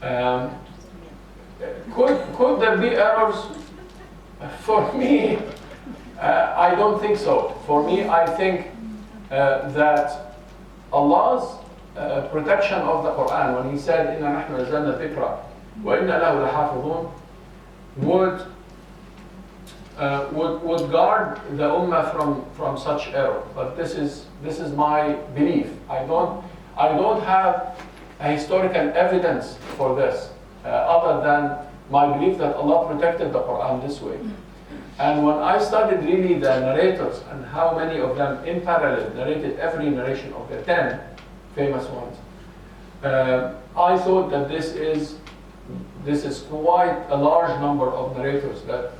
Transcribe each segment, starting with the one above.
Um, could there be errors? For me, I don't think so. For me, I think that Allah's protection of the Quran, when He said, "Inna nahnu nazzalna dhikra wa inna lahu lahafidhun," would guard the ummah from such error. But this is my belief. I don't have a historical evidence for this, other than my belief that Allah protected the Quran this way. And when I studied really the narrators and how many of them in parallel narrated every narration of the 10 famous ones, I thought that this is quite a large number of narrators that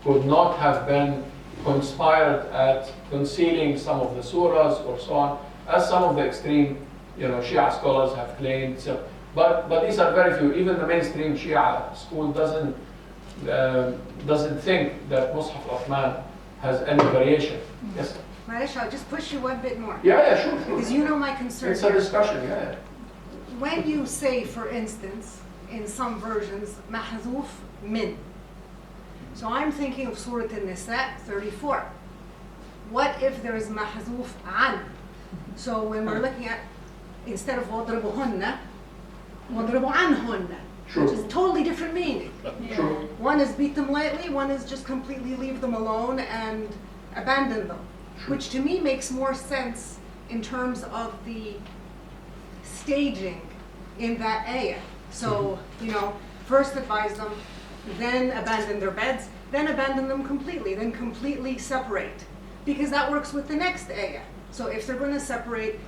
could not have been conspired at concealing some of the surahs or so on, as some of the extreme, Shia scholars have claimed. So, but these are very few. Even the mainstream Shia school doesn't think that Mus'haf Uthman has any variation. Yes? Marish, I'll just push you one bit more. Yeah, sure. Because you know my concern. It's a discussion, yeah. When you say, for instance, in some versions, mahzuf min. So I'm thinking of Surah An-Nisa 34. What if there is mahzuf an? So when we're looking at, instead of wadribuhunna, wadribu anhunna, which is a totally different meaning. Sure. One is beat them lightly, one is just completely leave them alone and abandon them. Sure. Which to me makes more sense in terms of the staging in that ayah. So, first advise them, then abandon their beds, then abandon them completely, then completely separate. Because that works with the next ayah. So if they're going to separate,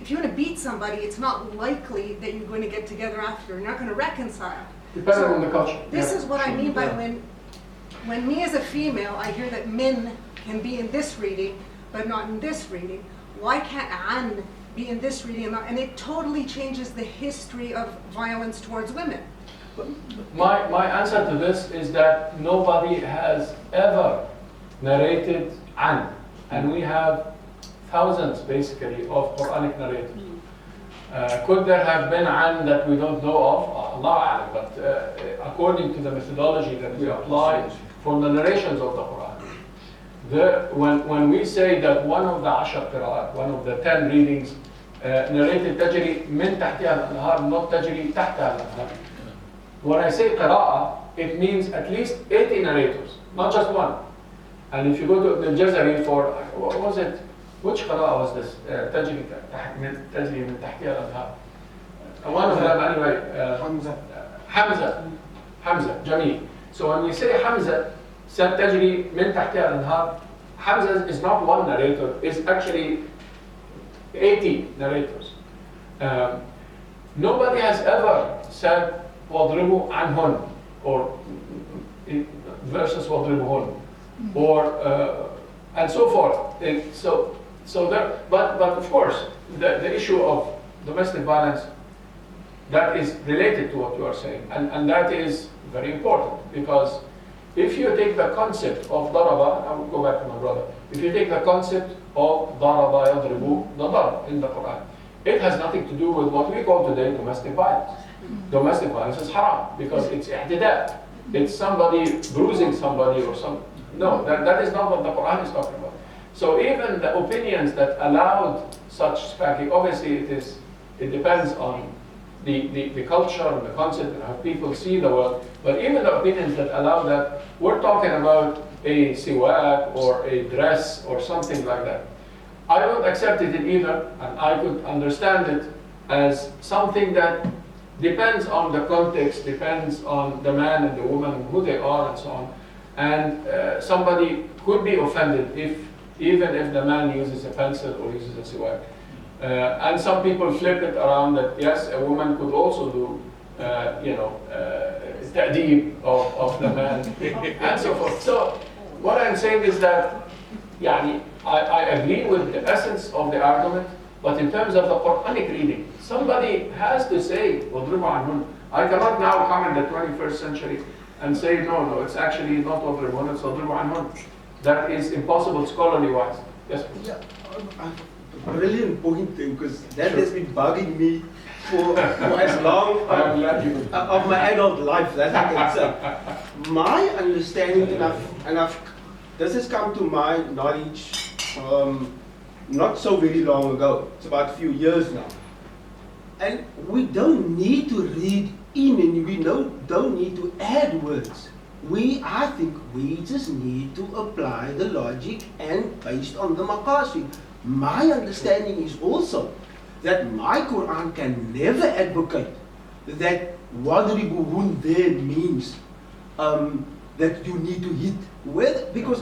if you want to beat somebody, it's not likely that you're going to get together after. You're not going to reconcile. Depending on the culture. This is what I mean by when me as a female, I hear that min can be in this reading, but not in this reading. Why can't an be in this reading? And it totally changes the history of violence towards women. My answer to this is that nobody has ever narrated an, and we have thousands basically of Quranic narrators. Could there have been an that we don't know of? Allah, but according to the methodology that we apply from the narrations of the Quran, when we say that one of the 10 qira'at, one of the 10 readings narrated تجري من تحتها الأنهار, not تجري تحتها الأنهار. When I say qira'ah, it means at least 80 narrators, not just one. And if you go to Ibn al-Jazari for, what was it? Which qira'ah was this? تجري من تحتها الأنهار. One of them anyway. Hamza, Jamil. So when we say Hamza said تجري من تحتها الأنهار, Hamza is not one narrator, it's actually 80 narrators. Nobody has ever said وَاضْرِبُوا عَنْهُنْ or versus وَاضْرِبُهُنْ or and so forth. So there, but of course the issue of domestic violence, that is related to what you are saying, and that is very important, because if you take the concept of daraba, I will go back to my brother. If you take the concept of daraba yadribu, the darb in the Quran, it has nothing to do with what we call today domestic violence. Domestic violence is haram because it's i'tida. It's somebody bruising somebody or some. No, that is not what the Quran is talking about. So even the opinions that allowed such spanking, obviously it depends on the culture and the concept and how people see the world. But even the opinions that allow that, we're talking about a siwak or a dress or something like that. I don't accept it in either, and I could understand it as something that depends on the context, depends on the man and the woman, who they are and so on. And somebody could be offended even if the man uses a pencil or uses a siwak. And some people flip it around that yes, a woman could also do, ta'deeb of the man and so forth. So what I'm saying is that, I agree with the essence of the argument, but in terms of the Quranic reading, somebody has to say, وَاضْرِبُوا عَنْهُنْ. I cannot now come in the 21st century and say, no, it's actually not وَاضْرِبُوا, it's وَاضْرِبُوا عَنْهُنْ. That is impossible scholarly-wise. Yes, please. Yeah, brilliant point, because that has been bugging me for as long of my adult life, that I can say. My understanding, this has come to my knowledge not so very long ago. It's about a few years now. And we don't need to read in and we don't need to add words. I think we just need to apply the logic and based on the maqasid. My understanding is also that my Quran can never advocate that wadribuhun there means that you need to hit. Because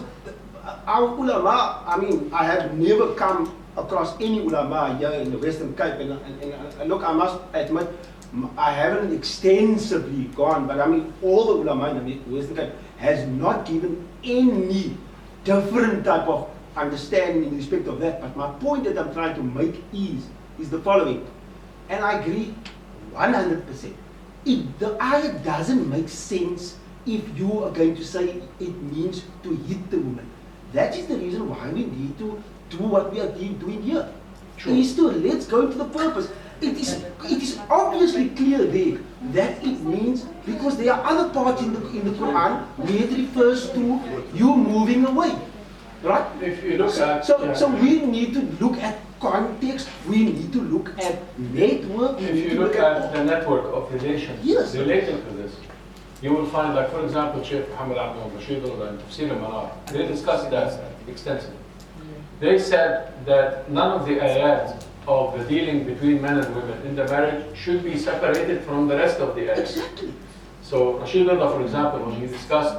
our ulama, I have never come across any ulama here in the Western Cape, and look, I must admit, I haven't extensively gone, but all the ulama in the Western Cape has not given any different type of understanding in respect of that. But my point that I'm trying to make is the following, and I agree 100%. The ayah doesn't make sense if you are going to say it means to hit the woman. That is the reason why we need to do what we are doing here. True. Let's go to the purpose. It is obviously clear there that it means, because there are other parts in the Quran where it refers to you moving away. Right? If you look at... So we need to look at context, we need to look at network. If you look at the network of relations Yes. related to this, you will find, like, for example, Sheikh Muhammad Abdul Rashid and Tafsir al-Manar, they discussed that extensively. They said that none of the ayat of the dealing between men and women in the marriage should be separated from the rest of the ayat. Exactly. So Rashid Allah, for example, when he discussed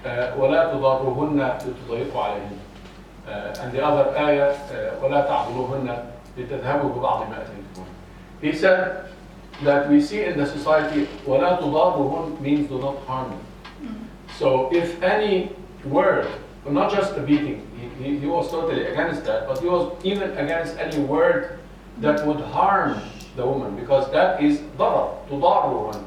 وَلَا تُضَارُهُنَّ لِتُضَيِّقُوا عَلَيْهِنَّ, and the other ayah وَلَا تَعْضُلُوهُنَّ لِتَذْهَبُوا بِبَعْضِ مَا أَتَيْتُمُوهُنَّ. He said that we see in the society وَلَا تُضَارُهُنَّ means do not harm them. So if any word, not just the beating, he was totally against that, but he was even against any word that would harm the woman, because that is darar, tudaruhun.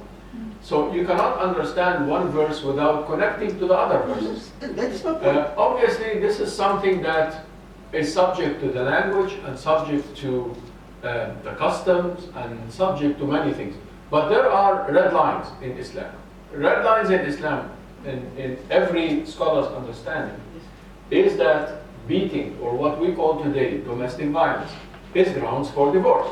So you cannot understand one verse without connecting to the other verses. That is my point. Obviously, this is something that is subject to the language and subject to the customs and subject to many things. But there are red lines in Islam. Red lines in Islam, in every scholar's understanding, is that beating, or what we call today domestic violence, is grounds for divorce.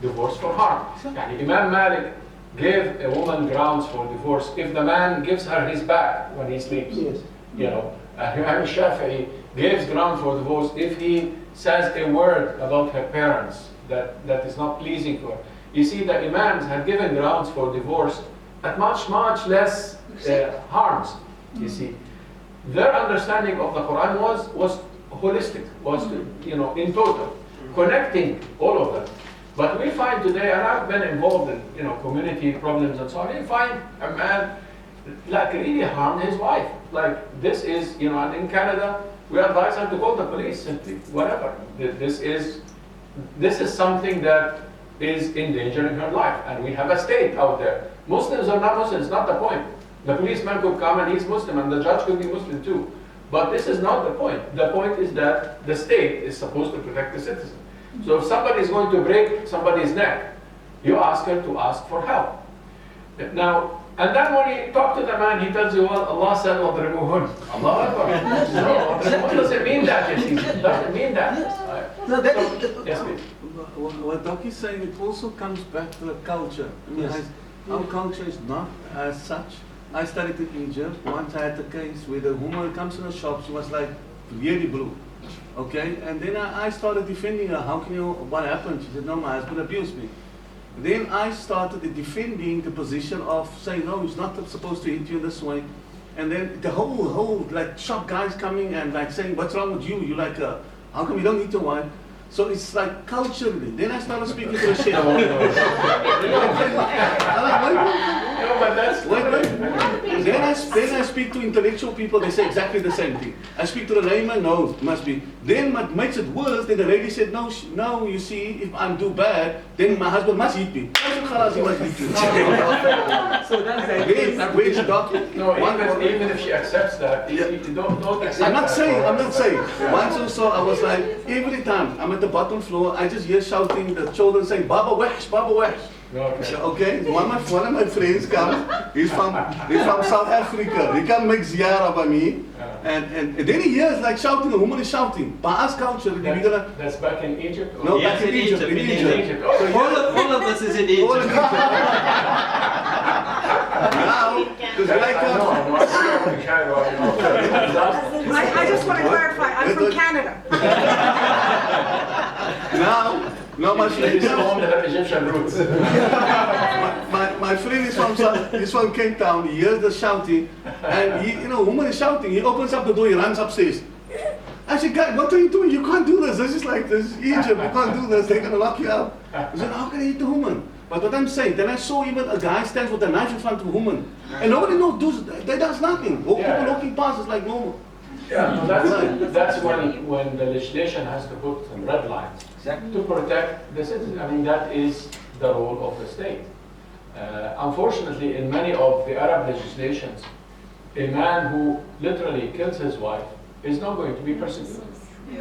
Divorce for harm. Yani Imam Malik gave a woman grounds for divorce if the man gives her his back when he sleeps. Yes. You know, Imam Shafi'i gives ground for divorce if he says a word about her parents that is not pleasing to her. You see, the Imams have given grounds for divorce at much less harms. You see, their understanding of the Quran was holistic, was in total, connecting all of them. But we find today, and I've been involved in community problems and so on, you find a man like really harmed his wife. Like this is, and in Canada, we advise her to call the police, simply, whatever. This is something that is endangering her life, and we have a state out there. Muslims or not Muslims, not the point. The policeman could come and he's Muslim, and the judge could be Muslim too. But this is not the point. The point is that the state is supposed to protect the citizen. So if somebody is going to break somebody's neck, you ask her to ask for help. Now, and then when you talk to the man, he tells you, well, Allah said, وَضْرِبُوهُنَّ. Allah Akbar. No, what does it mean that? It doesn't mean that. No, Yes, please. What Doc is saying, it also comes back to the culture. I mean, Yes. our culture is not as such. I studied in Egypt. Once I had a case where the woman comes to the shop, she was like really blue. Okay, and then I started defending her. How can you, what happened? She said, no, my husband abused me. Then I started defending the position of saying, no, he's not supposed to hit you in this way. And then the whole like shop guys coming and like saying, what's wrong with you? You're like, how come you don't hit your wife? So it's like culturally. Then I started speaking to the sheikh. No, but that's... Then I speak to intellectual people, they say exactly the same thing. I speak to the layman, no, it must be. Then what makes it worse, then the lady said, no, you see, if I do bad, then my husband must hit me. I said, "Khalas, he must hit you." So that's Where's the document? No, even if she accepts that, you don't accept I'm not that. saying. Once also, I was like, every time I'm at the bottom floor, I just hear shouting, the children saying, Baba Wahsh, Baba Wahsh. Okay. Okay, one of my friends comes, he's from South Africa. He come make ziyarah by me, and then he hears like shouting, the woman is shouting. Baas culture, we're gonna, That's back in Egypt? or- no, Yes, back in in Egypt, Egypt, in in Egypt. Egypt. Oh, All of this is in All in Egypt. Egypt. Now, this guy I comes, know, I know, in Cairo, I know. I just want to clarify, I'm from Canada. now my She friend is comes, on her Egyptian roots. my friend is he's from Cape Town, he hears the shouting, and he, woman is shouting, he opens up the door, he runs upstairs. I said, guy, what are you doing? You can't do this. This is like this, Egypt, you can't do this, they're gonna lock you up. I said, how can I hit the woman? But what I'm saying, then I saw even a guy stand with a knife in front of a woman, and nobody knows, they does nothing. People walking past is like normal. Yeah, no, that's when the legislation has to put some red lines to protect the citizens. I mean, that is the role of the state. Unfortunately, in many of the Arab legislations, a man who literally kills his wife is not going to be persecuted,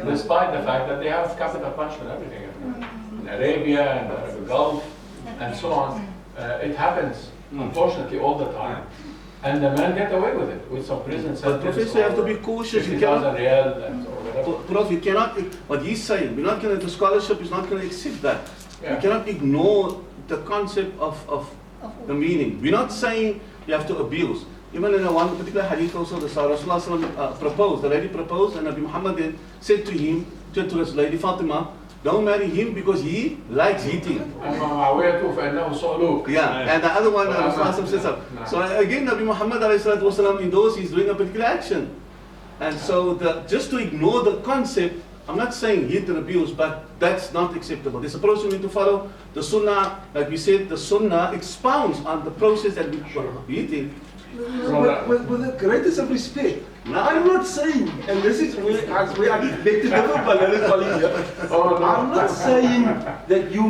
despite the fact that they have capital punishment, everything. In Arabia and the Arab Gulf and so on, it happens, unfortunately, all the time. And the men get away with it, with some prison sentence. But Professor, you have to be cautious. You 50,000 cannot, riyal and or whatever. Prof, you cannot, what he's saying, we're not going to, the scholarship is not going to accept that. Yeah. You cannot ignore the concept of the meaning. We're not saying you have to abuse. Even in one particular hadith also, the Rasulullah proposed, the lady proposed, and Nabi Muhammad then said to him, to his lady Fatima, don't marry him because he likes eating. Yeah, and the other one, Rasulullah said so. So again, Nabi Muhammad ﷺ endorsed, he's doing a particular action. And so just to ignore the concept, I'm not saying hit and abuse, but that's not acceptable. There's a process we need to follow. The Sunnah, like we said, the Sunnah expounds on the process that we're eating. With the greatest of respect, I'm not saying, and this is where I beg to differ, but let it call it here. Oh, no. I'm not saying that you